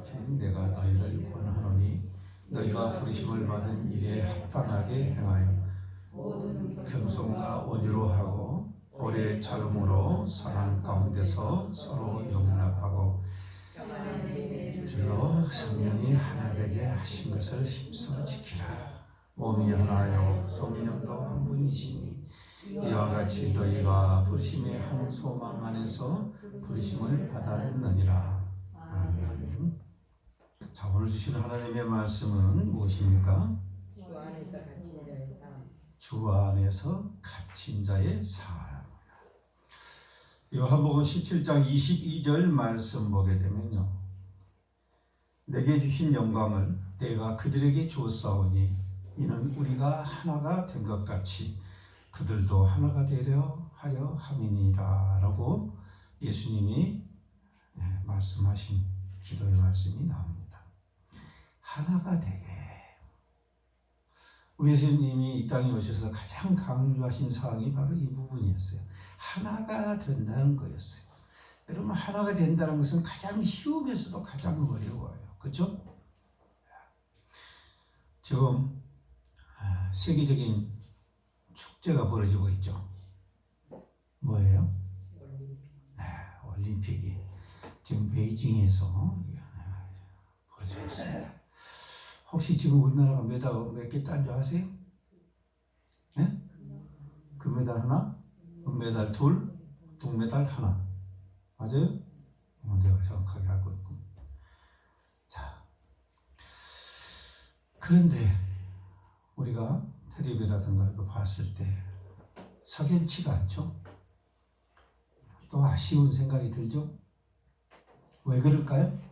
같이 내가 너희를 권하노니 너희가 부르심을 받은 일에 합당하게 행하여 겸손과 온유로 하고 오래 참음으로 사랑 가운데서 서로 용납하고 주로 성령이 하나 되게 하신 것을 힘써 지키라. 몸이 하나요 성령도 한 분이시니 이와 같이 너희가 부르심의 한 소망 안에서 부르심을 받았느니라. 아멘. 자, 오늘 주시는 하나님의 말씀은 무엇입니까? 주 안에서 갇힌 자의 삶. 주 안에서 갇힌 자의 삶. 요한복음 17장 22절 말씀 보게 되면요, 내게 주신 영광을 내가 그들에게 주었사오니 이는 우리가 하나가 된 것 같이 그들도 하나가 되려 하려 함이니라 라고 예수님이 말씀하신 기도의 말씀이 나옵니다. 하나가 되게. 우리 예수님이 이 땅에 오셔서 가장 강조하신 사항이 바로 이 부분이었어요. 하나가 된다는 거였어요. 여러분, 하나가 된다는 것은 가장 쉬우면서도 가장 어려워요. 그렇죠? 지금 세계적인 축제가 벌어지고 있죠. 뭐예요? 올림픽이 지금 베이징에서 벌어지고 있습니다. 혹시 지금 우리나라가 메달 몇 개 딴 줄 아세요? 네? 금메달 하나, 은메달 둘, 동메달 하나. 맞아요? 내가 정확하게 알고 있고. 자, 그런데 우리가 텔레비라든가 이거 봤을 때 석연치가 않죠? 또 아쉬운 생각이 들죠? 왜 그럴까요?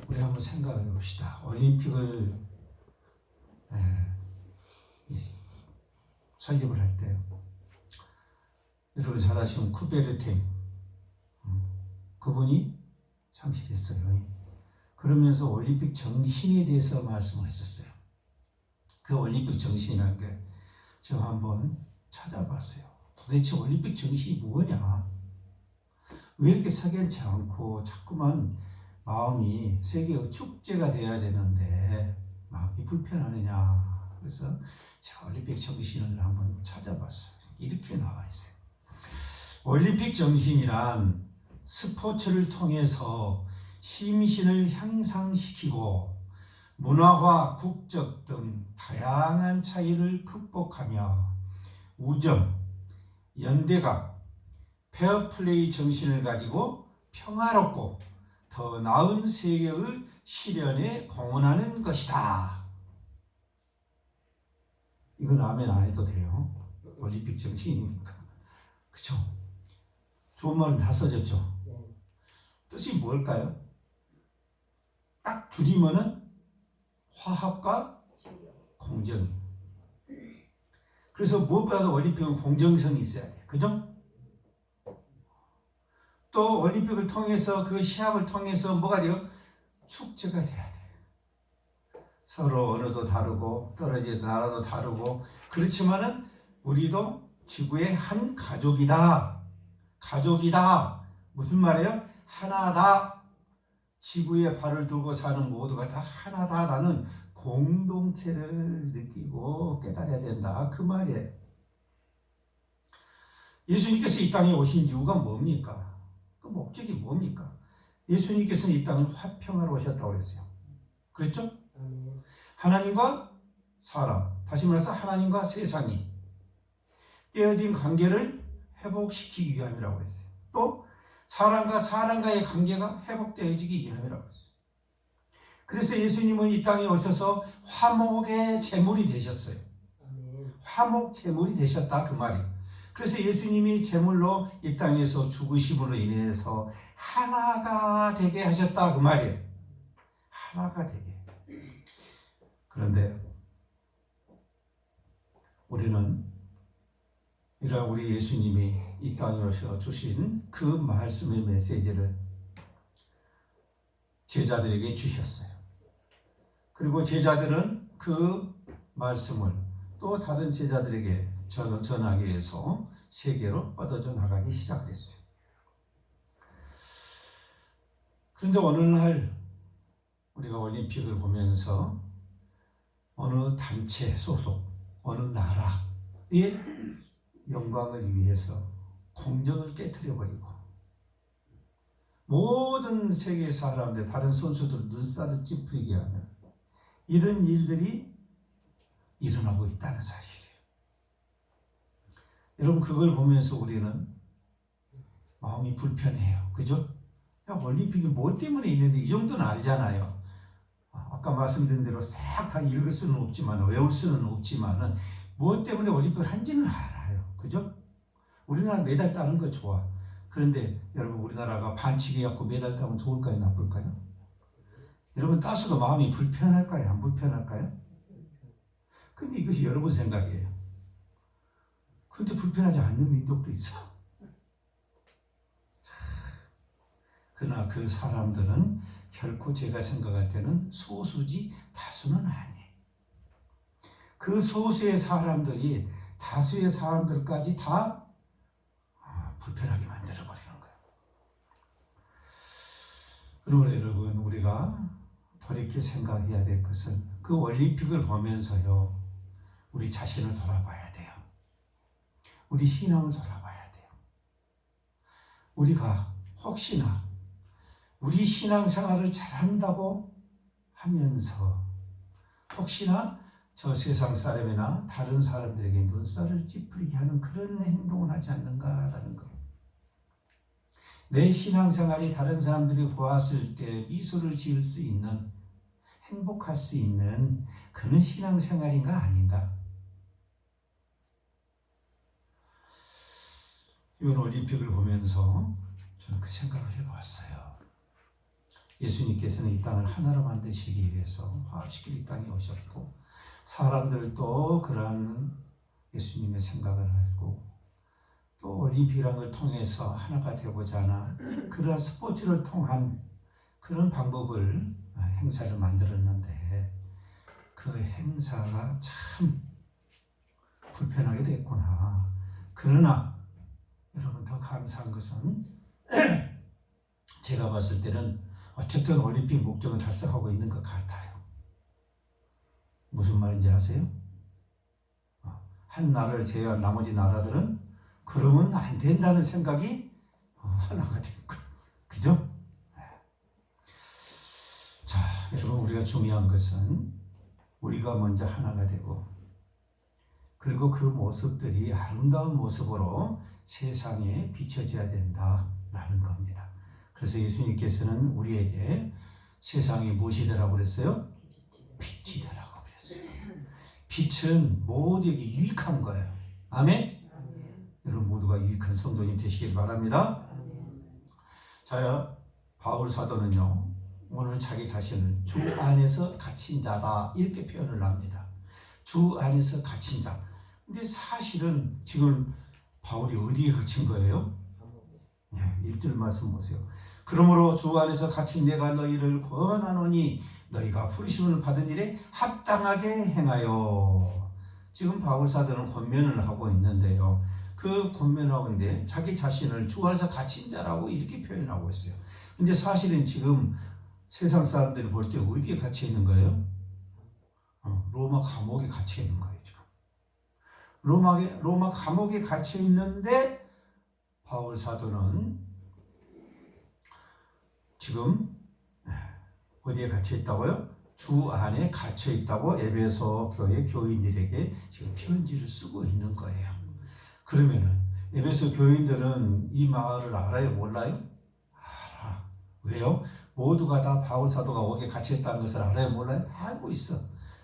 우리 한번 생각해 봅시다. 올림픽을 설립을 할 때 여러분 잘 아시는 쿠베르탱 그분이 창시했어요. 그러면서 올림픽 정신에 대해서 말씀을 했었어요. 그 올림픽 정신이라는 게 제가 한번 찾아봤어요. 도대체 올림픽 정신이 뭐냐? 왜 이렇게 석연치 않고 자꾸만 마음이 세계의 축제가 돼야 되는데 마음이 불편하느냐? 그래서 제가 올림픽 정신을 한번 찾아봤어요. 이렇게 나와 있어요. 올림픽 정신이란 스포츠를 통해서 심신을 향상시키고 문화와 국적 등 다양한 차이를 극복하며 우정, 연대감, 페어플레이 정신을 가지고 평화롭고 더 나은 세계의 실현에 공헌하는 것이다. 이건 아멘 안 해도 돼요. 올림픽 정신이니까. 그쵸? 좋은 말은 다 써졌죠? 뜻이 뭘까요? 딱 줄이면은 화합과 공정. 그래서 무엇보다도 올림픽은 공정성이 있어야 돼요. 그죠? 또 올림픽을 통해서 그 시합을 통해서 뭐가 돼요? 축제가 돼야 돼요. 서로 언어도 다르고 떨어진 나라도 다르고 그렇지만은 우리도 지구의 한 가족이다. 가족이다. 무슨 말이에요? 하나다. 지구에 발을 두고 사는 모두가 다 하나다라는 공동체를 느끼고 깨달아야 된다. 그 말이에요. 예수님께서 이 땅에 오신 이유가 뭡니까? 그 목적이 뭡니까? 예수님께서는 이 땅을 화평하러 오셨다고 그랬어요. 그랬죠? 하나님과 사람, 다시 말해서 하나님과 세상이 깨어진 관계를 회복시키기 위함이라고 했어요. 또 사람과 사람과의 관계가 회복되어지기 위함이라고 했어요. 그래서 예수님은 이 땅에 오셔서 화목의 제물이 되셨어요. 화목 제물이 되셨다 그 말이에요. 그래서 예수님이 제물로 이 땅에서 죽으심으로 인해서 하나가 되게 하셨다 그 말이에요. 하나가 되게. 그런데 우리는 이런 우리 예수님이 이 땅에 오셔 주신 그 말씀의 메시지를 제자들에게 주셨어요. 그리고 제자들은 그 말씀을 또 다른 제자들에게 전하기 위해서 세계로 뻗어져 나가기 시작했어요. 그런데 어느 날 우리가 올림픽을 보면서 어느 단체 소속, 어느 나라의 영광을 위해서 공정을 깨트려버리고 모든 세계 사람들, 다른 선수들 눈살을 찌푸리게 하는 이런 일들이 일어나고 있다는 사실이에요. 여러분, 그걸 보면서 우리는 마음이 불편해요. 그죠? 야, 올림픽이 뭐 때문에 있는데 이 정도는 알잖아요. 아까 말씀드린 대로 싹 다 읽을 수는 없지만, 외울 수는 없지만은 무엇 때문에 올림픽을 한지는 알아요. 그죠? 우리나라 메달 따는 거 좋아. 그런데 여러분, 우리나라가 반칙해 갖고 메달 따면 좋을까요? 나쁠까요? 여러분, 따서도 마음이 불편할까요? 안 불편할까요? 근데 이것이 여러분 생각이에요. 근데 불편하지 않는 민족도 있어. 그러나 그 사람들은 결코 제가 생각할 때는 소수지 다수는 아니에요. 그 소수의 사람들이 다수의 사람들까지 다 불편하게 만들어버리는 거예요. 그러므로 여러분, 우리가 돌이켜 생각해야 될 것은 그 올림픽을 보면서요, 우리 자신을 돌아봐야 돼요. 우리 신앙을 돌아봐야 돼요. 우리가 혹시나 우리 신앙생활을 잘한다고 하면서 혹시나 저 세상 사람이나 다른 사람들에게 눈살을 찌푸리게 하는 그런 행동을 하지 않는가라는 것. 내 신앙생활이 다른 사람들이 보았을 때 미소를 지을 수 있는, 행복할 수 있는 그런 신앙생활인가 아닌가? 이번 올림픽을 보면서 저는 그 생각을 해보았어요. 예수님께서는 이 땅을 하나로 만드시기 위해서 화합시킬 이 땅에 오셨고, 사람들도 그러한 예수님의 생각을 알고 또 올림픽이라는 걸 통해서 하나가 되고자 하는 그러한 스포츠를 통한 그런 방법을, 행사를 만들었는데 그 행사가 참 불편하게 됐구나. 그러나 여러분, 더 감사한 것은 제가 봤을 때는 어쨌든 올림픽 목적은 달성하고 있는 것 같아요. 무슨 말인지 아세요? 한 나라를 제외한 나머지 나라들은 그러면 안 된다는 생각이 하나가 된 거예요. 그죠? 자, 여러분, 우리가 중요한 것은 우리가 먼저 하나가 되고, 그리고 그 모습들이 아름다운 모습으로 세상에 비춰져야 된다라는 겁니다. 그래서 예수님께서는 우리에게 세상이 무엇이 되라고 그랬어요? 빛이 되라고 그랬어요. 빛은 모두에게 유익한 거예요. 아멘? 여러분 모두가 유익한 성도님 되시길 바랍니다. 자, 바울 사도는요, 오늘 자기 자신을 주 안에서 갇힌 자다 이렇게 표현을 합니다. 주 안에서 갇힌 자. 근데 사실은 지금 바울이 어디에 갇힌 거예요? 1절 말씀 보세요. 그러므로 주 안에서 갇힌 내가 너희를 권하노니 너희가 부르심을 받은 일에 합당하게 행하여. 지금 바울 사도는 권면을 하고 있는데요, 그 권면하고 있는데 자기 자신을 주 안에서 갇힌 자라고 이렇게 표현하고 있어요. 근데 사실은 지금 세상 사람들이 볼 때 어디에 갇혀 있는 거예요? 로마 감옥에 갇혀 있는 거예요. 지금 로마 감옥에 갇혀 있는데 바울 사도는 지금 어디에 갇혀 있다고요? 주 안에 갇혀 있다고 에베소 교회 교인들에게 지금 편지를 쓰고 있는 거예요. 그러면은 에베소 교인들은 이 마을을 알아요? 몰라요? 알아. 왜요? 모두가 다 바울 사도가 거기에 갇혀 있다는 것을 알아요? 몰라요? 다 알고 있어.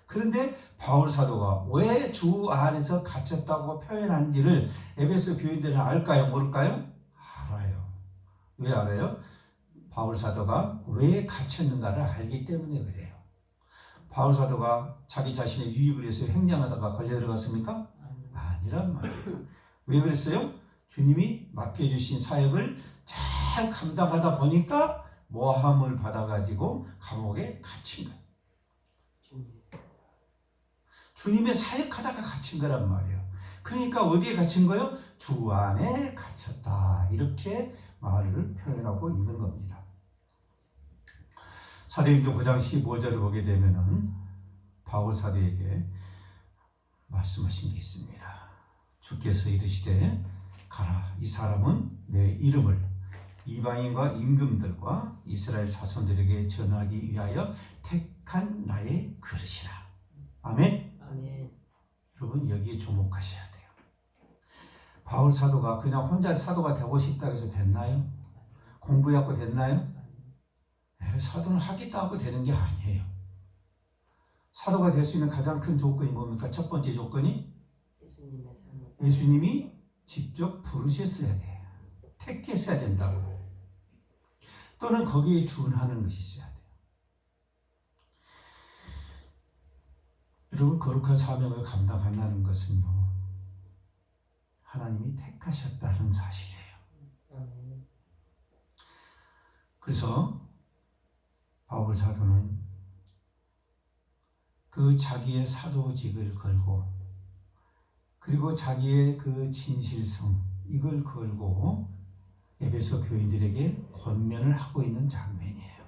그런데 바울 사도가 왜 주 안에서 갇혔다고 표현한지를 에베소 교인들은 알까요? 모를까요? 알아요. 왜 알아요? 바울 사도가 왜 갇혔는가를 알기 때문에 그래요. 바울 사도가 자기 자신의 유익을 위해서 횡령하다가 걸려 들어갔습니까? 아니란 말이에요. 왜 그랬어요? 주님이 맡겨주신 사역을 잘 감당하다 보니까 모함을 받아가지고 감옥에 갇힌 거예요. 주님의 사역하다가 갇힌 거란 말이에요. 그러니까 어디에 갇힌 거예요? 주 안에 갇혔다. 이렇게 말을 표현하고 있는 겁니다. 사도행전 9장 15절을 보게 되면은 바울 사도에게 말씀하신 게 있습니다. 주께서 이르시되 가라, 이 사람은 내 이름을 이방인과 임금들과 이스라엘 자손들에게 전하기 위하여 택한 나의 그릇이라. 아멘. 아멘. 여러분 여기에 주목하셔야 돼요. 바울 사도가 그냥 혼자 사도가 되고 싶다고 해서 됐나요? 공부해갖고 됐나요? 사도는 하겠다 고 되는 게 아니에요. 사도가 될 수 있는 가장 큰 조건이 뭡니까? 첫 번째 조건이 예수님의 삶을 예수님이 직접 부르셨어야 돼요. 택했어야 된다고. 또는 거기에 준하는 것이 있어야 돼요. 여러분 거룩한 사명을 감당한다는 것은요, 하나님이 택하셨다는 사실이에요. 아멘. 그래서 바울 사도는 그 자기의 사도직을 걸고, 그리고 자기의 그 진실성 이걸 걸고 에베소 교인들에게 권면을 하고 있는 장면이에요.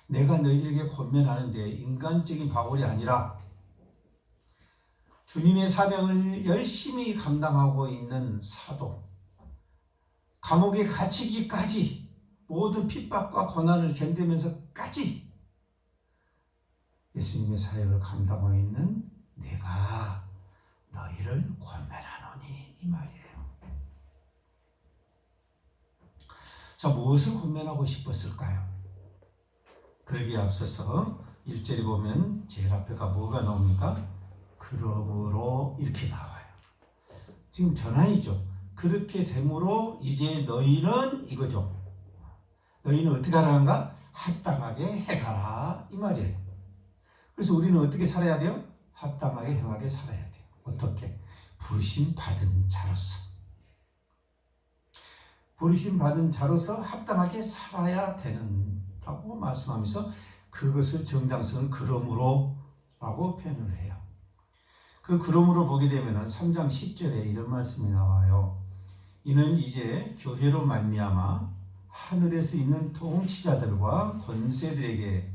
내가 너희들에게 권면하는데 인간적인 바울이 아니라 주님의 사명을 열심히 감당하고 있는 사도, 감옥에 갇히기까지 모든 핍박과 고난을 견디면서까지 예수님의 사역을 감당하고 있는 내가 너희를 권면하노니, 이 말이에요. 자, 무엇을 권면하고 싶었을까요? 그러기에 앞서서 1절에 보면 제일 앞에가 뭐가 나옵니까? 그러므로 이렇게 나와요. 지금 전환이죠. 그렇게 되므로 이제 너희는 이거죠. 너희는 어떻게 하라는가? 합당하게 행하라, 이 말이에요. 그래서 우리는 어떻게 살아야 돼요? 합당하게 행하게 살아야 돼요. 어떻게? 부르심 받은 자로서. 부르심 받은 자로서 합당하게 살아야 되는다고 말씀하면서 그것을 정당성을 그러므로 라고 표현을 해요. 그 그러므로 보게 되면 3장 10절에 이런 말씀이 나와요. 이는 이제 교회로 말미암아 하늘에서 있는 통치자들과 권세들에게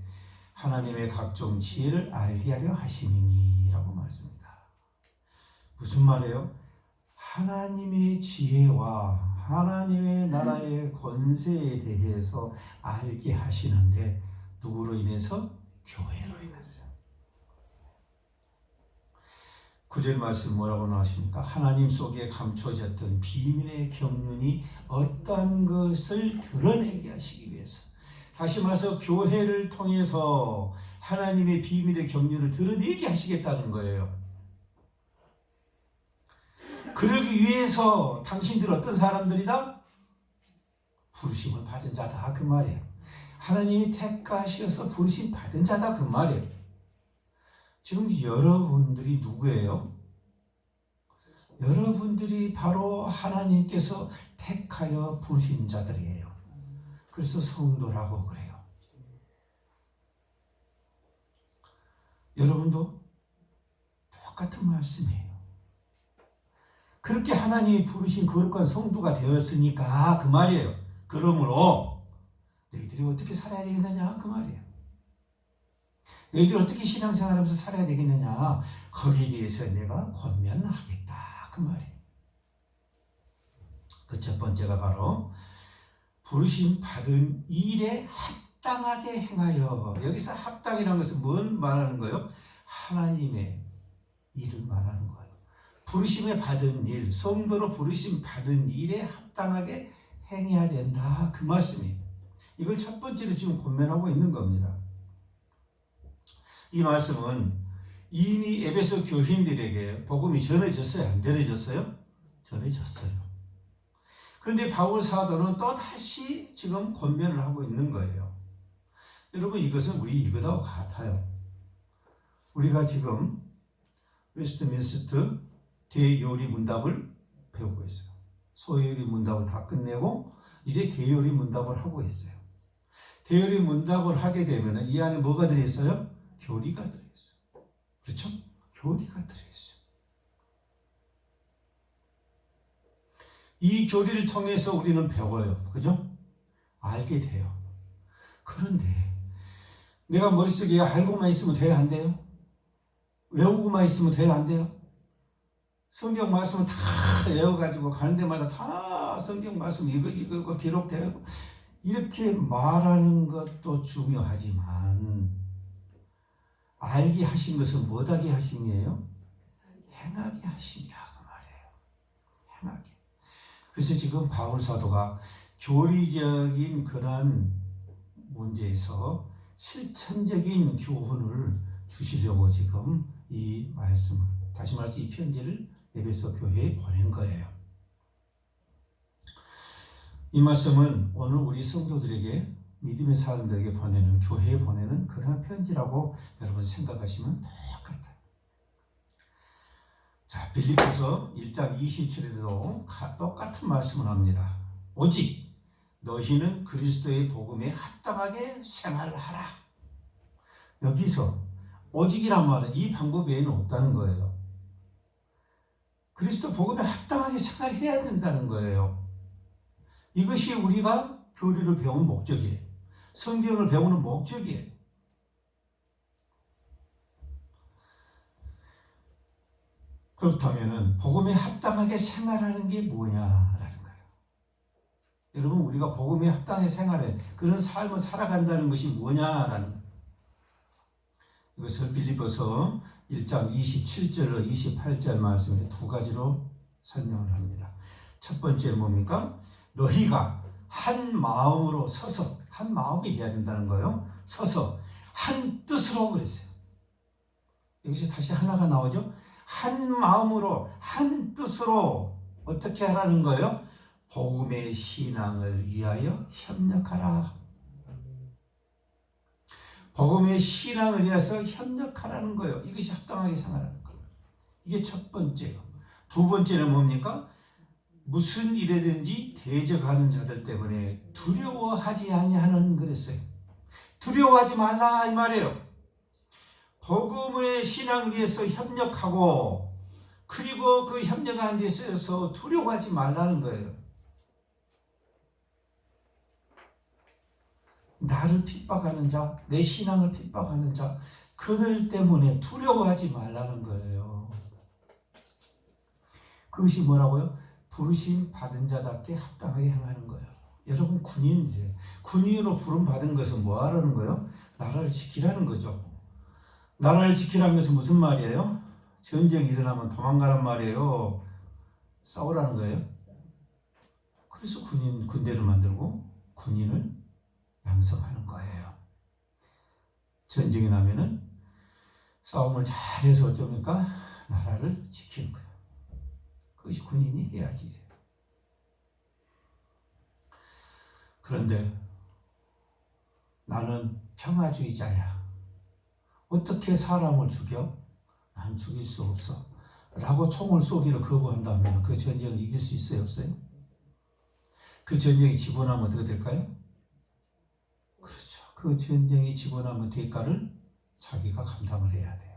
하나님의 각종 지혜를 알게 하려 하심이니 라고 말씀합니다. 무슨 말이에요? 하나님의 지혜와 하나님의 나라의 권세에 대해서 알게 하시는데 누구로 인해서? 교회로 인해서. 9절 말씀 뭐라고 나오십니까? 하나님 속에 감춰졌던 비밀의 경륜이 어떤 것을 드러내게 하시기 위해서. 다시 말해서 교회를 통해서 하나님의 비밀의 경륜을 드러내게 하시겠다는 거예요. 그러기 위해서 당신들 어떤 사람들이다? 부르심을 받은 자다, 그 말이에요. 하나님이 택하셔서 부르심 받은 자다, 그 말이에요. 지금 여러분들이 누구예요? 여러분들이 바로 하나님께서 택하여 부르신 자들이에요. 그래서 성도라고 그래요. 여러분도 똑같은 말씀이에요. 그렇게 하나님이 부르신 거룩한 성도가 되었으니까 그 말이에요. 그러므로 너희들이 어떻게 살아야 되겠느냐, 그 말이에요. 너희들이 어떻게 신앙생활하면서 살아야 되겠느냐, 거기에 대해서 내가 권면하겠다, 그 말이에요. 그 첫 번째가 바로 부르심 받은 일에 합당하게 행하여. 여기서 합당이라는 것은 뭔 말하는 거예요? 하나님의 일을 말하는 거예요. 부르심에 받은 일, 성도로 부르심 받은 일에 합당하게 행해야 된다, 그 말씀이에요. 이걸 첫 번째로 지금 권면하고 있는 겁니다. 이 말씀은 이미 에베소 교인들에게 복음이 전해졌어요? 안 전해졌어요? 전해졌어요. 그런데 바울 사도는 또 다시 지금 권면을 하고 있는 거예요. 여러분, 이것은 우리 이거하고 같아요. 우리가 지금 웨스트민스터 대요리 문답을 배우고 있어요. 소요리 문답을 다 끝내고 이제 대요리 문답을 하고 있어요. 대요리 문답을 하게 되면 이 안에 뭐가 들어있어요? 교리가 들어있어요. 그렇죠? 교리가 들어있어요. 이 교리를 통해서 우리는 배워요. 그죠? 알게 돼요. 그런데 내가 머릿속에 알고만 있으면 돼야 안 돼요? 외우고만 있으면 돼야 안 돼요? 성경 말씀을 다 외워가지고 가는 데마다 다 성경 말씀 이거 기록되고 이렇게 말하는 것도 중요하지만 알게 하신 것은 못하게 하심이에요? 행하게 하심이다 그 말이에요. 행하게. 그래서 지금 바울 사도가 교리적인 그런 문제에서 실천적인 교훈을 주시려고 지금 이 말씀을 다시 말해서 이 편지를 에베소 교회에 보낸 거예요. 이 말씀은 오늘 우리 성도들에게 믿음의 사람들에게 보내는 교회에 보내는 그런 편지라고 여러분 생각하시면 똑같아요. 자, 빌립보서 1장 27절에도 똑같은 말씀을 합니다. 오직 너희는 그리스도의 복음에 합당하게 생활하라. 여기서 오직이란 말은 이 방법 외에는 없다는 거예요. 그리스도 복음에 합당하게 생활해야 된다는 거예요. 이것이 우리가 교리를 배우는 목적이에요. 성경을 배우는 목적이에요. 그렇다면 복음에 합당하게 생활하는 게 뭐냐라는 거예요. 여러분 우리가 복음에 합당하게 생활해 그런 삶을 살아간다는 것이 뭐냐라는 거예요. 이것을 빌립보서 1장 27절로 28절 말씀에 두 가지로 설명을 합니다. 첫 번째 뭡니까? 너희가 한 마음으로 서서 한 마음이 돼야 된다는 거예요. 서서 한 뜻으로 그랬어요. 여기서 다시 하나가 나오죠. 한 마음으로 한 뜻으로 어떻게 하라는 거예요? 복음의 신앙을 위하여 협력하라. 복음의 신앙을 위해서 협력하라는 거예요. 이것이 합당하게 생활하는 거예요. 이게 첫 번째요. 두 번째는 뭡니까? 무슨 일에든지 대적하는 자들 때문에 두려워하지 아니하는 그랬어요. 두려워하지 말라 이 말이에요. 복음의 신앙을 위해서 협력하고 그리고 그 협력하는 데 있어서 두려워하지 말라는 거예요. 나를 핍박하는 자, 내 신앙을 핍박하는 자, 그들 때문에 두려워하지 말라는 거예요. 그것이 뭐라고요? 부르심 받은 자답게 합당하게 행하는 거예요. 여러분 군인이에요. 군인으로 부름 받은 것은 뭐 하라는 거예요? 나라를 지키라는 거죠. 나라를 지키라는 것은 무슨 말이에요? 전쟁이 일어나면 도망가란 말이에요. 싸우라는 거예요. 그래서 군대를 만들고 군인을 양성하는 거예요. 전쟁이 나면은 싸움을 잘해서 어쩌니까 나라를 지키는 거예요. 그것이 군인이 해야지. 그런데 나는 평화주의자야. 어떻게 사람을 죽여? 난 죽일 수 없어. 라고 총을 쏘기를 거부한다면 그 전쟁을 이길 수 있어요? 없어요? 그 전쟁이 지고 나면 어떻게 될까요? 그렇죠. 그 전쟁이 지고 나면 대가를 자기가 감당을 해야 돼요.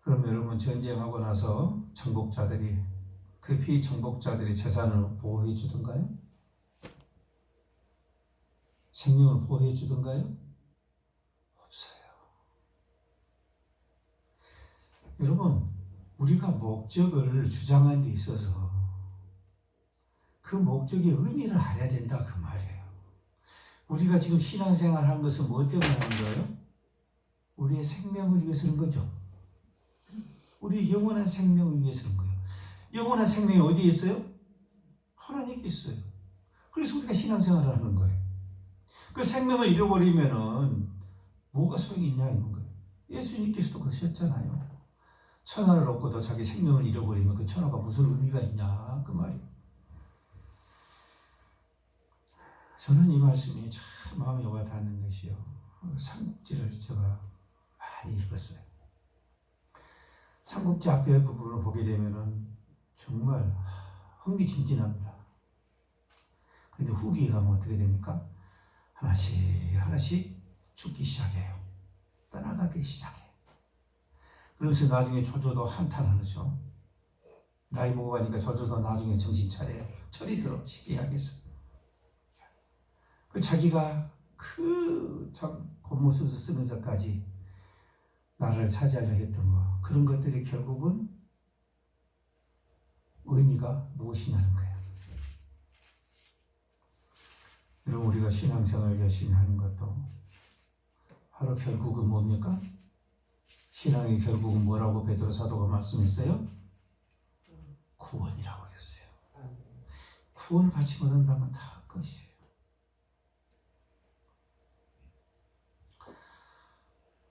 그럼 여러분 전쟁하고 나서 정복자들이 그 피정복자들의 재산을 보호해 주던가요? 생명을 보호해 주던가요? 없어요. 여러분 우리가 목적을 주장하는 데 있어서 그 목적의 의미를 알아야 된다 그 말이에요. 우리가 지금 신앙생활 한 것은 뭐 때문에 하는 거예요? 우리의 생명을 위해서는 거죠. 우리 영원한 생명을 위해서는 거예요. 영원한 생명이 어디에 있어요? 하나님께 있어요. 그래서 우리가 신앙생활을 하는 거예요. 그 생명을 잃어버리면은 뭐가 소용이 있냐 이런 거예요. 예수님께서도 그러셨잖아요. 천하를 얻고도 자기 생명을 잃어버리면 그 천하가 무슨 의미가 있냐 그 말이에요. 저는 이 말씀이 참 마음에 와닿는 것이요. 삼국지를 제가 많이 읽었어요. 삼국지 앞에 부분을 보게 되면은 정말 흥미진진합니다. 근데 후기에 가면 어떻게 됩니까? 하나씩 죽기 시작해요. 떠나가기 시작해요. 그러면서 나중에 조조도 한탄하죠. 나이 먹어가니까 조조도 나중에 정신 차려요. 철이 들어 쉽게 하겠어. 그 자기가 그 참 곤모습을 쓰면서까지 나를 차지하려 했던 거, 그런 것들이 결국은 의미가 무엇이냐는 거예요. 여러분, 우리가 신앙생활을 열심히 하는 것도 바로 결국은 뭡니까? 신앙의 결국은 뭐라고 베드로 사도가 말씀했어요? 구원이라고 그랬어요. 구원 받지 못한다면 다 끝이에요.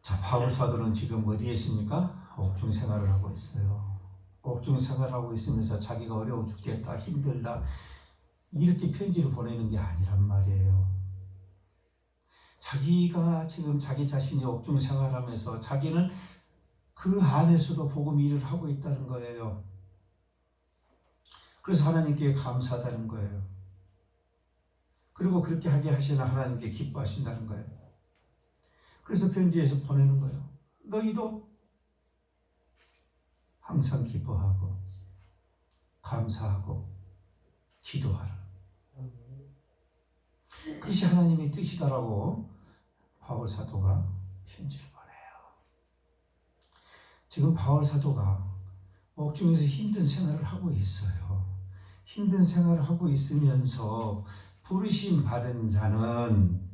자, 바울 사도는 지금 어디에 있습니까? 옥중 생활을 하고 있어요. 옥중 생활하고 있으면서 자기가 어려워 죽겠다, 힘들다, 이렇게 편지를 보내는 게 아니란 말이에요. 자기가 지금 자기 자신이 옥중 생활하면서 자기는 그 안에서도 복음 일을 하고 있다는 거예요. 그래서 하나님께 감사하다는 거예요. 그리고 그렇게 하게 하시는 하나님께 기뻐하신다는 거예요. 그래서 편지에서 보내는 거예요. 너희도 항상 기뻐하고 감사하고 기도하라. 그것이 하나님의 뜻이다라고 바울 사도가 편지를 보내요. 지금 바울 사도가 옥중에서 힘든 생활을 하고 있어요. 힘든 생활을 하고 있으면서 부르심 받은 자는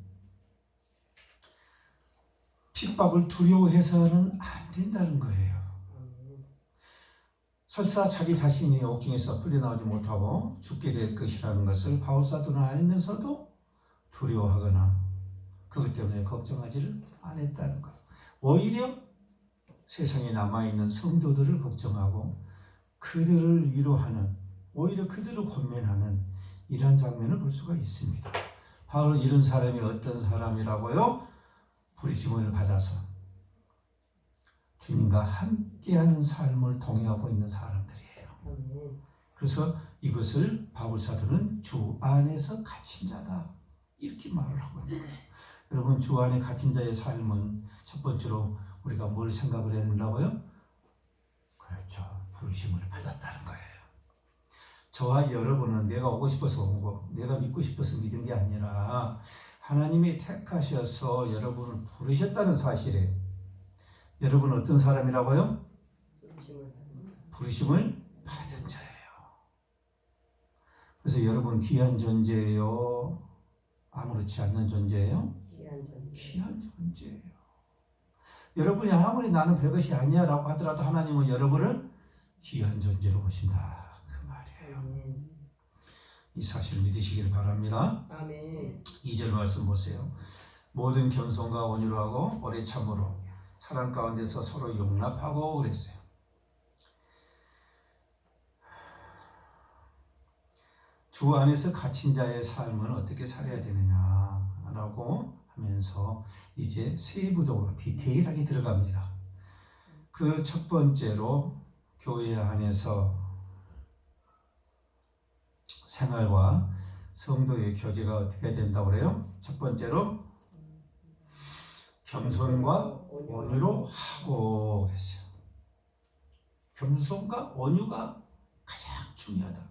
핍박을 두려워해서는 안 된다는 거예요. 설사 자기 자신이 옥중에서 풀려나오지 못하고 죽게 될 것이라는 것을 바울 사도는 알면서도 두려워하거나 그것 때문에 걱정하지를 않았다는 것. 오히려 세상에 남아있는 성도들을 걱정하고 그들을 위로하는, 오히려 그들을 권면하는 이런 장면을 볼 수가 있습니다. 바울 이런 사람이 어떤 사람이라고요? 부르심을 받아서 주님과 함께하는 삶을 동행하고 있는 사람들이에요. 그래서 이것을 바울 사도는 주 안에서 갇힌 자다, 이렇게 말을 하고 있는 거예요. 여러분, 주 안에 갇힌 자의 삶은 첫 번째로 우리가 뭘 생각을 해야 된다고요? 그렇죠. 부르심을 받았다는 거예요. 저와 여러분은 내가 오고 싶어서 오고 내가 믿고 싶어서 믿은 게 아니라 하나님이 택하셔서 여러분을 부르셨다는 사실에 여러분은 어떤 사람이라고요? 부르심을 받은 자예요. 그래서 여러분 귀한 존재예요? 아무렇지 않는 존재예요? 귀한 존재예요. 여러분이 아무리 나는 별것이 아니야 라고 하더라도 하나님은 여러분을 귀한 존재로 보신다, 그 말이에요. 이 사실을 믿으시길 바랍니다. 아멘. 2절 말씀 보세요. 모든 겸손과 온유로 하고 오래 참으로 사랑 가운데서 서로 용납하고 그랬어요. 주 안에서 갇힌 자의 삶은 어떻게 살아야 되느냐라고 하면서 이제 세부적으로 디테일하게 들어갑니다. 그 첫 번째로 교회 안에서 생활과 성도의 교제가 어떻게 된다고 그래요? 첫 번째로 겸손과 온유로 하고 그랬어요. 겸손과 온유가 가장 중요하다.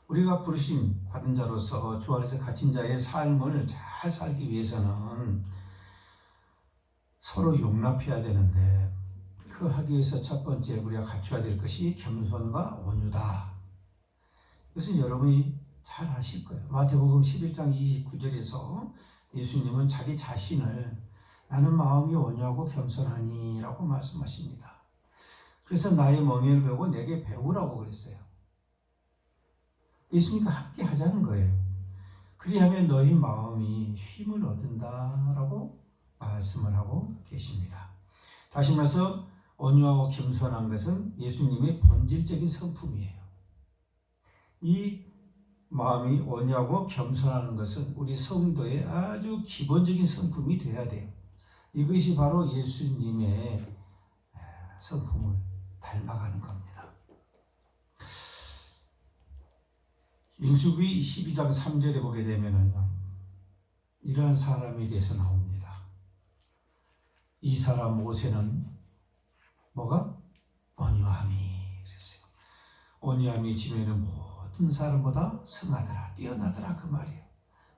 우리가 부르심 받은 자로서 주 안에서 갇힌 자의 삶을 잘 살기 위해서는 서로 용납해야 되는데 그 하기 위해서 첫 번째 우리가 갖춰야 될 것이 겸손과 온유다. 이것은 여러분이 잘 아실 거예요. 마태복음 11장 29절에서 예수님은 자기 자신을 나는 마음이 온유하고 겸손하니 라고 말씀하십니다. 그래서 나의 멍에를 배우고 내게 배우라고 그랬어요. 예수님과 함께 하자는 거예요. 그리하면 너희 마음이 쉼을 얻는다라고 말씀을 하고 계십니다. 다시 말해서 온유하고 겸손한 것은 예수님의 본질적인 성품이에요. 이 마음이 온유하고 겸손하는 것은 우리 성도의 아주 기본적인 성품이 되어야 돼요. 이것이 바로 예수님의 성품을 닮아가는 겁니다. 민수기 12장 3절에 보게 되면은 이러한 사람에 대해서 나옵니다. 이 사람 모세는 뭐가? 온유함이 그랬어요. 온유함이 지면은 모든 사람보다 승하더라, 뛰어나더라, 그 말이에요.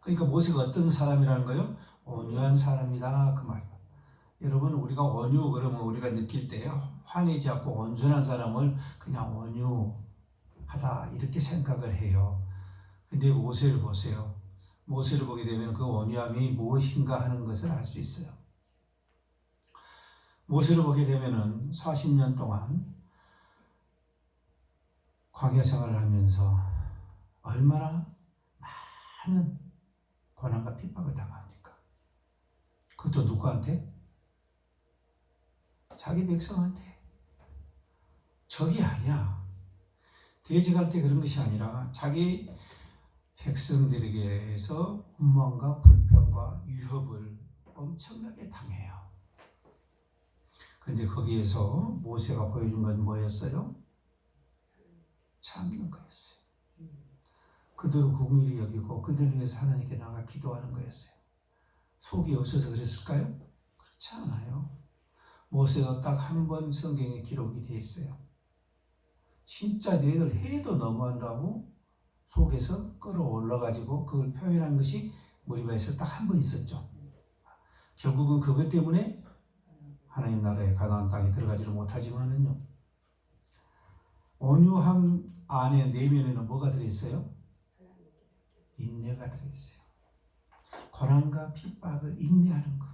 그러니까 모세가 어떤 사람이라는 거예요? 온유한 사람이다 그 말이에요. 여러분 우리가 온유 그러면 우리가 느낄 때 화내지 않고 온순한 사람을 그냥 온유하다 이렇게 생각을 해요. 근데 모세를 보세요. 모세를 보게 되면 그 온유함이 무엇인가 하는 것을 알 수 있어요. 모세를 보게 되면은 40년 동안 광야 생활을 하면서 얼마나 많은 고난과 핍박을 당합니까? 그것도 누구한테? 자기 백성한테. 적이 아니야. 돼지한테 그런 것이 아니라 자기 백성들에게서 원망과 불평과 유협을 엄청나게 당해요. 그런데 거기에서 모세가 보여준 건 뭐였어요? 참는 거였어요. 그들을 궁일이 여기고 그들을 위해서 하나님께 나가 기도하는 거였어요. 속이 없어서 그랬을까요? 그렇지 않아요. 모세가 딱 한 번 성경에 기록이 되어 있어요. 진짜 내를 해도 너무한다고 속에서 끌어올라가지고 그걸 표현한 것이 무리바에서 딱 한 번 있었죠. 결국은 그것 때문에 하나님 나라의 가나안 땅에 들어가지를 못하지만은요. 온유함 안에 내면에는 뭐가 들어있어요? 인내가 들어있어요. 고난과 핍박을 인내하는 것.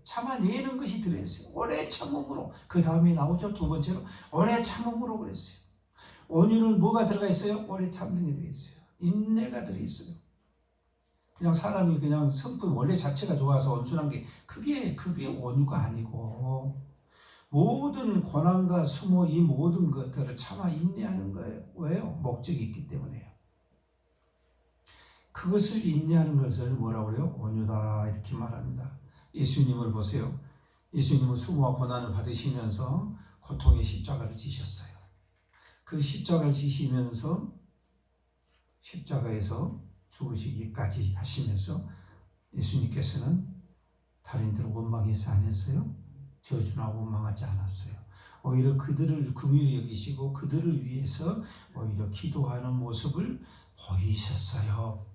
참아내는 것이 들어있어요. 오래 참음으로. 그 다음에 나오죠. 두 번째로 오래 참음으로 그랬어요. 온유는 뭐가 들어가 있어요? 오래 참는 게 들어있어요. 인내가 들어있어요. 그냥 사람이 그냥 성품 원래 자체가 좋아서 온순한 게 그게 온유가 아니고 모든 고난과 수모 이 모든 것들을 참아 인내하는 거예요. 왜요? 목적이 있기 때문에요. 그것을 인내하는 것을 뭐라고 그래요? 온유다 이렇게 말합니다. 예수님을 보세요. 예수님은 수모와 고난을 받으시면서 고통의 십자가를 지셨어요. 그 십자가를 지시면서 십자가에서 죽으시기까지 하시면서 예수님께서는 달인들을 원망해서 안 했어요. 저주나 원망하지 않았어요. 오히려 그들을 긍휼히 여기시고 그들을 위해서 오히려 기도하는 모습을 보이셨어요.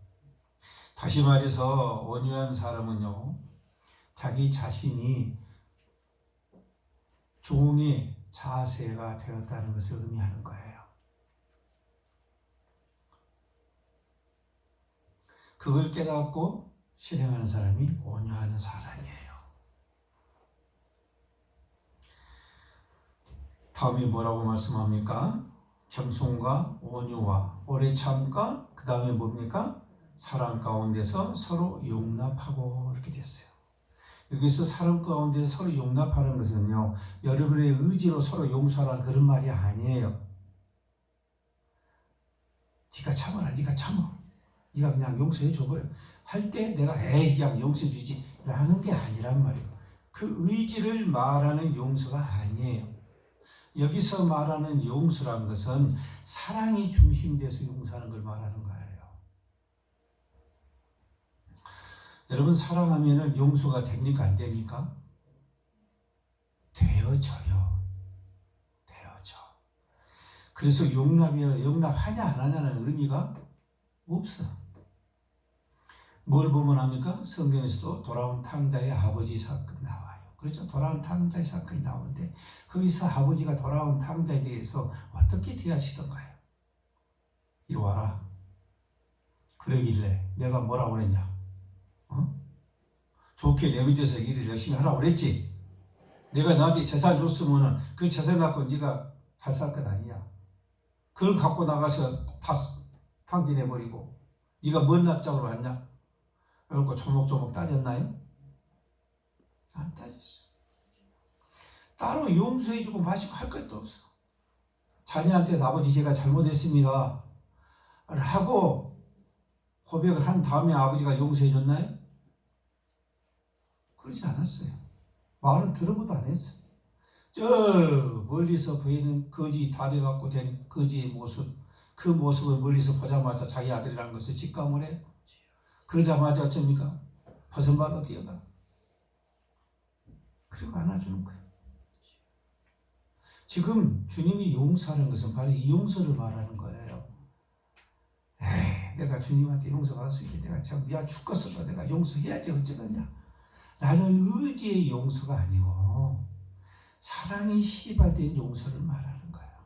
다시 말해서 온유한 사람은요. 자기 자신이 종의 자세가 되었다는 것을 의미하는 거예요. 그걸 깨닫고 실행하는 사람이 온유한 사람이에요. 다음에 뭐라고 말씀합니까? 겸손과 온유와 오래 참과 그 다음에 뭡니까? 사랑 가운데서 서로 용납하고 이렇게 됐어요. 여기서 사랑 가운데서 서로 용납하는 것은요. 여러분의 의지로 서로 용서하라는 그런 말이 아니에요. 네가 참아라. 네가 참아. 네가 그냥 용서해 줘버려. 할 때 내가 에이 그냥 용서해 주지 라는 게 아니란 말이에요. 그 의지를 말하는 용서가 아니에요. 여기서 말하는 용서란 것은 사랑이 중심돼서 용서하는 걸 말하는 거예요. 여러분 사랑하면 용서가 됩니까? 안 됩니까? 되어져요. 되어져. 그래서 용납하냐 안 하냐는 의미가 없어. 뭘 보면 합니까? 성경에서도 돌아온 탕자의 아버지 사건 나와요. 그렇죠? 돌아온 탕자의 사건이 나오는데 거기서 아버지가 돌아온 탕자에 대해서 어떻게 대하시던가요? 이리 와라. 그러길래 내가 뭐라고 그랬냐? 좋게 내 밑에서 일을 열심히 하라고 그랬지. 내가 나한테 재산 줬으면 그 재산 갖고 네가 잘 살 것 아니냐. 그걸 갖고 나가서 다 탕진해버리고 네가 뭔 납작으로 왔냐? 그래갖고 조목조목 따졌나요? 안 따졌어. 따로 용서해주고 마시고 할 것도 없어. 자녀한테서 아버지 제가 잘못했습니다 라고 고백을 한 다음에 아버지가 용서해줬나요? 그러지 않았어요. 말은 들어보도 안 했어요. 저 멀리서 보이는 거지 다 돼갖고 된 거지의 모습, 그 모습을 멀리서 보자마자 자기 아들이라는 것을 직감을 해요. 그러자마자 어쩝니까? 벗은발로 뛰어가. 그리고 안아주는 거예요. 지금 주님이 용서하는 것은 바로 이 용서를 말하는 거예요. 에이, 내가 주님한테 용서받았으니까 내가 참 미안 죽겠어도 내가 용서해야지 어쩌겠냐 라는 의지의 용서가 아니고 사랑이 시발된 용서를 말하는 거예요.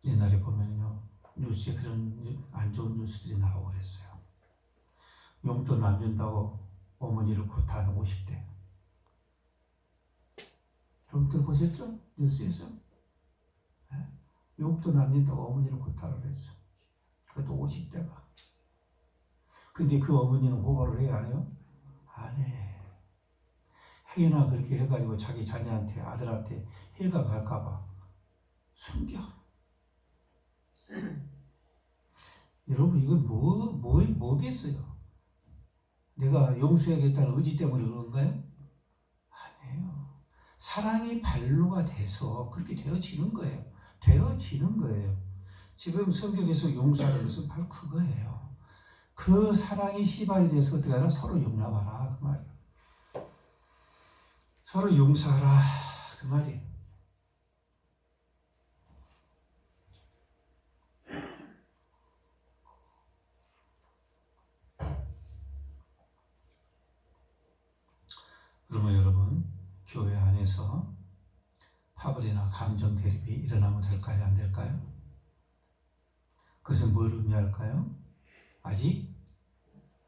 옛날에 보면요 뉴스에 그런 안 좋은 뉴스들이 나오고 그랬어요. 용돈 안 준다고 어머니를 구타하는 50대. 좀 들어보셨죠? 뉴스에서. 네? 용돈 안 준다고 어머니를 구타를 했어. 그것도 50대가. 근데 그 어머니는 고발을 해야 안 해요? 안 해. 행여나 그렇게 해가지고 자기 자녀한테 아들한테 해가 갈까봐 숨겨. 여러분 이건 뭐겠어요? 내가 용서해야겠다는 의지 때문에 그런가요? 아니에요. 사랑이 발로가 돼서 그렇게 되어지는 거예요. 되어지는 거예요. 지금 성경에서 용서하는 것은 바로 그거예요. 그 사랑이 시발이 돼서 어떻게 하라? 서로 용납하라 그 말이에요. 서로 용서하라 그 말이에요. 그러면 여러분 교회 안에서 파벌이나 감정 대립이 일어나면 될까요? 안 될까요? 그것은 뭘 의미할까요? 아직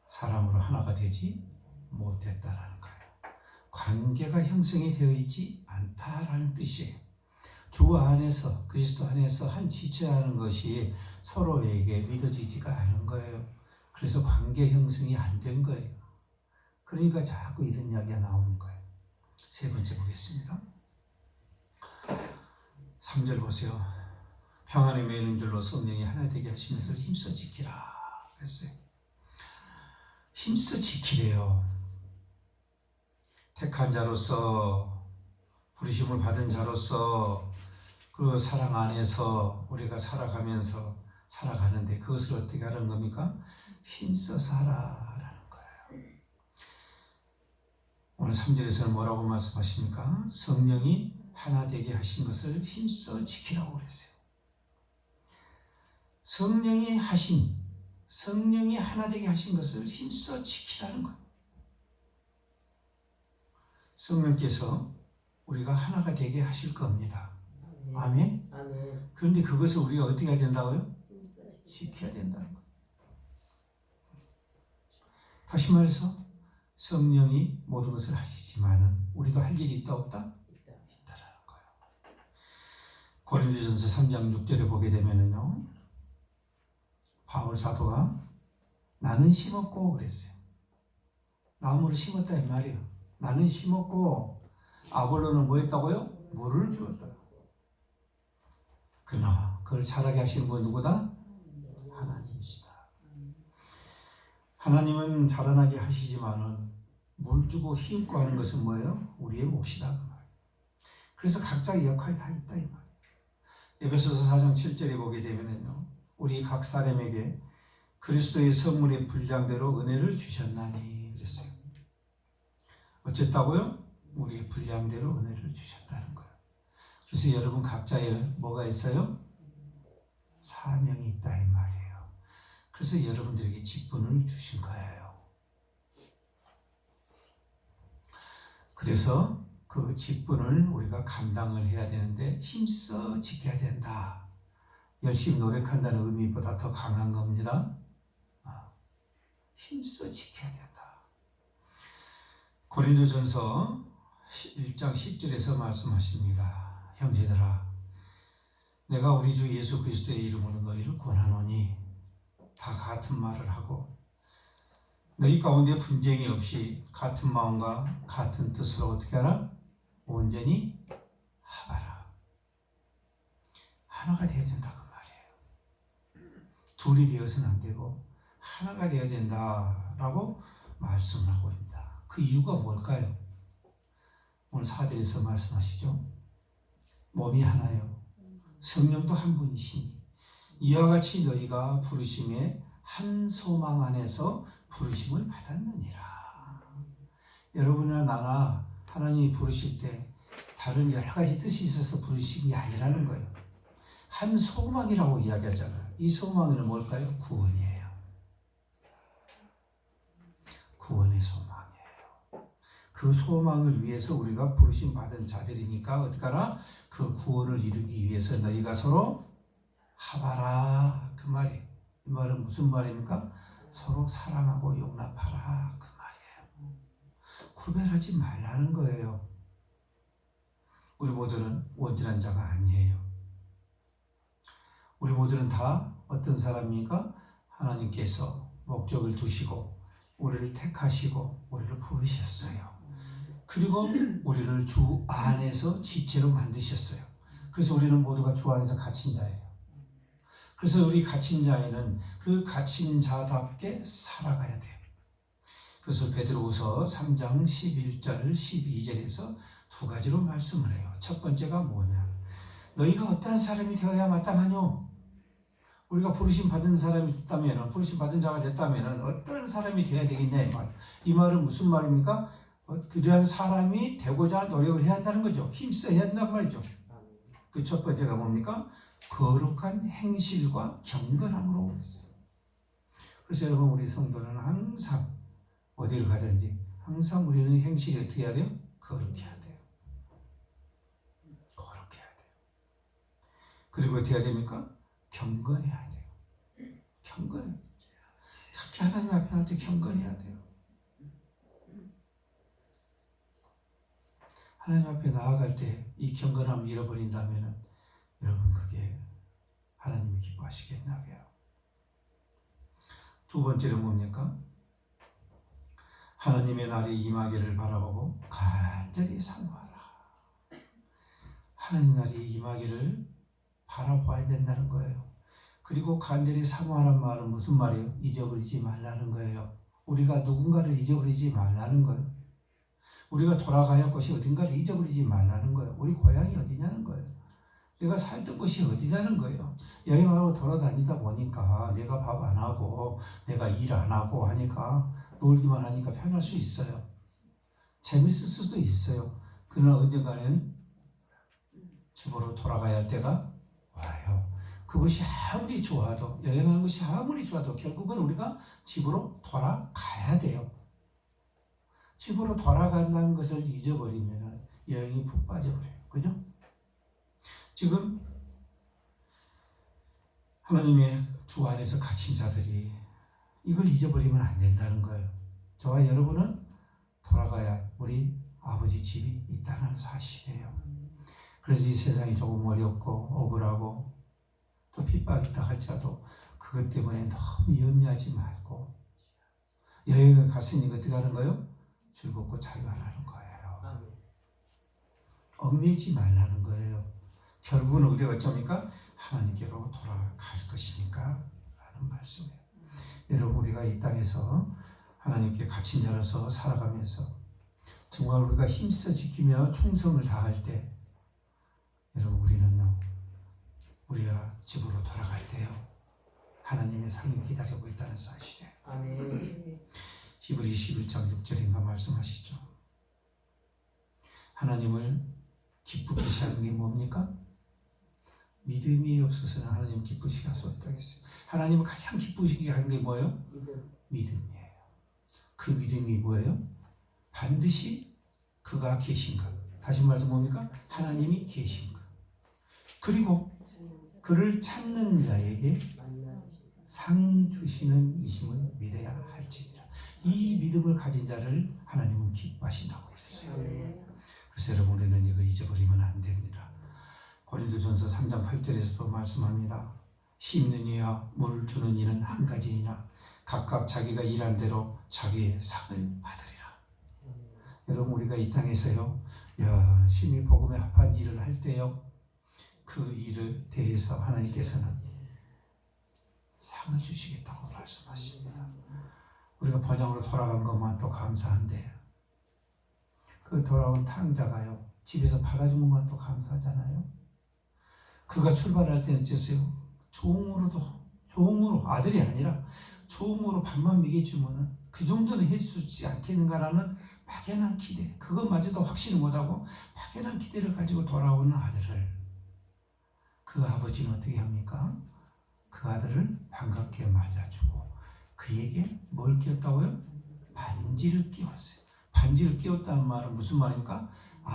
사람으로 하나가 되지 못했다라는 거예요. 관계가 형성이 되어 있지 않다라는 뜻이에요. 주 안에서 그리스도 안에서 한 지체하는 것이 서로에게 믿어지지가 않은 거예요. 그래서 관계 형성이 안 된 거예요. 그러니까 자꾸 이런 이야기가 나오는 거예요. 세 번째 보겠습니다. 3절 보세요. 평안에 매이는 줄로 성령이 하나 되게 하시면서 힘써 지키라 했어요. 힘써 지키래요. 택한 자로서 부르심을 받은 자로서 그 사랑 안에서 우리가 살아가면서 살아가는데 그것을 어떻게 하는 겁니까? 힘써서 하라라는 거예요. 오늘 3절에서는 뭐라고 말씀하십니까? 성령이 하나 되게 하신 것을 힘써 지키라고 그랬어요. 성령이 하나 되게 하신 것을 힘써 지키라는 거예요. 성령께서 우리가 하나가 되게 하실 겁니다. 아멘? 아멘. 그런데 그것을 우리가 어떻게 해야 된다고요? 지켜야 된다는 거예요. 다시 말해서 성령이 모든 것을 하시지만은 우리도 할 일이 있다 없다? 있다라는 거예요. 고린도전서 3장 6절에 보게 되면은요, 바울 사도가 나는 심었고 그랬어요. 나무를 심었다 이 말이에요. 나는 심었고 아볼로는 뭐 했다고요? 물을 주었다. 그러나 그걸 자라게 하시는 분은 누구다? 하나님이시다. 하나님은 자라나게 하시지만은 물 주고 심고 하는 것은 뭐예요? 우리의 몫이다 그 말. 그래서 각자의 역할이 다 있다 이 말. 에베소서 4장 7절에 보게 되면은요, 우리 각 사람에게 그리스도의 선물의 분량대로 은혜를 주셨나니 그랬어요. 어쨌다고요? 우리의 분량대로 은혜를 주셨다는 거예요. 그래서 여러분 각자의 뭐가 있어요? 사명이 있다 이 말이에요. 그래서 여러분들에게 직분을 주신 거예요. 그래서 그 직분을 우리가 감당을 해야 되는데 힘써 지켜야 된다. 열심히 노력한다는 의미보다 더 강한 겁니다. 힘써 지켜야 된다. 고린도전서 1장 10절에서 말씀하십니다. 형제들아, 내가 우리 주 예수 그리스도의 이름으로 너희를 권하노니 다 같은 말을 하고 너희 가운데 분쟁이 없이 같은 마음과 같은 뜻으로 어떻게 하라? 온전히 합하라. 하나가 되어야 된다 그 말이에요. 둘이 되어서는 안 되고 하나가 되어야 된다라고 말씀을 하고 있습니다. 그 이유가 뭘까요? 오늘 4절에서 말씀하시죠. 몸이 하나요. 성령도 한 분이시니 이와 같이 너희가 부르심의 한 소망 안에서 부르심을 받았느니라. 여러분이나 나나 하나님이 부르실 때 다른 여러 가지 뜻이 있어서 부르신 게 아니라는 거예요. 한 소망이라고 이야기하잖아요. 이 소망은 뭘까요? 구원이에요. 구원의 소망이에요. 그 소망을 위해서 우리가 부르심 받은 자들이니까 어떡하라? 그 구원을 이루기 위해서 너희가 서로 합하라. 그 말이에요. 이 말은 무슨 말입니까? 서로 사랑하고 용납하라. 그 말이에요. 구별하지 말라는 거예요. 우리 모두는 온전한 자가 아니에요. 우리 모두는 다 어떤 사람입니까? 하나님께서 목적을 두시고 우리를 택하시고 우리를 부르셨어요. 그리고 우리를 주 안에서 지체로 만드셨어요. 그래서 우리는 모두가 주 안에서 갇힌 자예요. 그래서 우리 갇힌 자에는 그 갇힌 자답게 살아가야 돼요. 그래서 베드로후서 3장 11절 12절에서 두 가지로 말씀을 해요. 첫 번째가 뭐냐? 너희가 어떠한 사람이 되어야 마땅하뇨? 우리가 부르심 받은 사람이 됐다면, 부르심 받은 자가 됐다면 어떤 사람이 되어야 되겠냐 이 말. 이 말은 무슨 말입니까? 그러한 사람이 되고자 노력을 해야 한다는 거죠. 힘써야 한단 말이죠. 그 첫 번째가 뭡니까? 거룩한 행실과 경건함으로 그랬어요. 그래서 여러분 우리 성도는 항상 어디를 가든지 항상 우리는 행실이 어떻게 해야 돼요? 거룩해야 돼요. 거룩해야 돼요. 그리고 어떻게 해야 됩니까? 경건해야 돼요. 경건해. 특히 하나님 앞에 나올 때 경건해야 돼요. 하나님 앞에 나아갈 때 이 경건함을 잃어버린다면 여러분 그게 하나님이 기뻐하시겠나요? 두 번째는 뭡니까? 하나님의 날이 임하기를 바라보고 간절히 사모하라. 하나님 날이 임하기를 바라봐야 된다는 거예요. 그리고 간절히 사모하라는 말은 무슨 말이에요? 잊어버리지 말라는 거예요. 우리가 누군가를 잊어버리지 말라는 거예요. 우리가 돌아가야 할 곳이 어딘가를 잊어버리지 말라는 거예요. 우리 고향이 어디냐는 거예요. 내가 살던 곳이 어디냐는 거예요. 여행하고 돌아다니다 보니까 내가 밥 안 하고 내가 일 안 하고 하니까 놀기만 하니까 편할 수 있어요. 재밌을 수도 있어요. 그러나 언젠가는 집으로 돌아가야 할 때가 와요. 그것이 아무리 좋아도 여행하는 것이 아무리 좋아도 결국은 우리가 집으로 돌아가야 돼요. 집으로 돌아간다는 것을 잊어버리면 여행이 푹 빠져버려요. 그죠? 지금 하나님의 주 안에서 갇힌 자들이 이걸 잊어버리면 안 된다는 거예요. 저와 여러분은 돌아가야 우리 아버지 집이 있다는 사실이에요. 그래서 이 세상이 조금 어렵고 억울하고 또 핍박이 있다 할지라도 그것 때문에 너무 염려하지 말고 여행을 갔으니까 어떻게 하는 거예요? 즐겁고 자유하라는 거예요. 얽매이지 말라는 거예요. 결국은 우리가 어쩝니까? 하나님께로 돌아갈 것이니까 라는 말씀이에요. 여러분 우리가 이 땅에서 하나님께 갇힌 자로서 살아가면서 정말 우리가 힘써 지키며 충성을 다할 때 여러분 우리는요 우리가 집으로 돌아갈 때요 하나님의 상이 기다리고 있다는 사실이에요. 아멘. 히브리 11장 6절인가 말씀하시죠. 하나님을 기쁘게 하는 게 뭡니까? 믿음이 없어서는 하나님 기쁘시게 할 수 없다겠어요. 하나님을 가장 기쁘시게 하는 게 뭐예요? 믿음이에요. 그 믿음이 뭐예요? 반드시 그가 계신 것. 다시 말해서 뭡니까? 하나님이 계신 것. 그리고 그를 찾는 자에게 상 주시는 이심을 믿어야 할지니라. 이 믿음을 가진 자를 하나님은 기뻐하신다고 그랬어요. 그래서 여러분 우리는 이걸 잊어버리면 안 됩니다. 고린도전서 3장 8절에서도 말씀합니다. 심는 이와 물 주는 이는 한 가지이나 각각 자기가 일한 대로 자기의 상을 받으리라. 여러분 우리가 이 땅에서요 열심히 복음에 합한 일을 할 때요 그 일을 대해서 하나님께서는 상을 주시겠다고 말씀하십니다. 우리가 번영으로 돌아간 것만 또 감사한데 그 돌아온 탕자가요 집에서 받아준 것만 또 감사하잖아요. 그가 출발할 때는 어땠어요? 종으로 아들이 아니라 종으로 밥만 먹여주면은 그 정도는 해주지 않겠는가라는 막연한 기대, 그것마저도 확신을 못하고 막연한 기대를 가지고 돌아오는 아들을 그 아버지는 어떻게 합니까? 그 아들을 반갑게 맞아주고 그에게 뭘 끼웠다고요? 반지를 끼웠어요. 반지를 끼웠다는 말은 무슨 말입니까?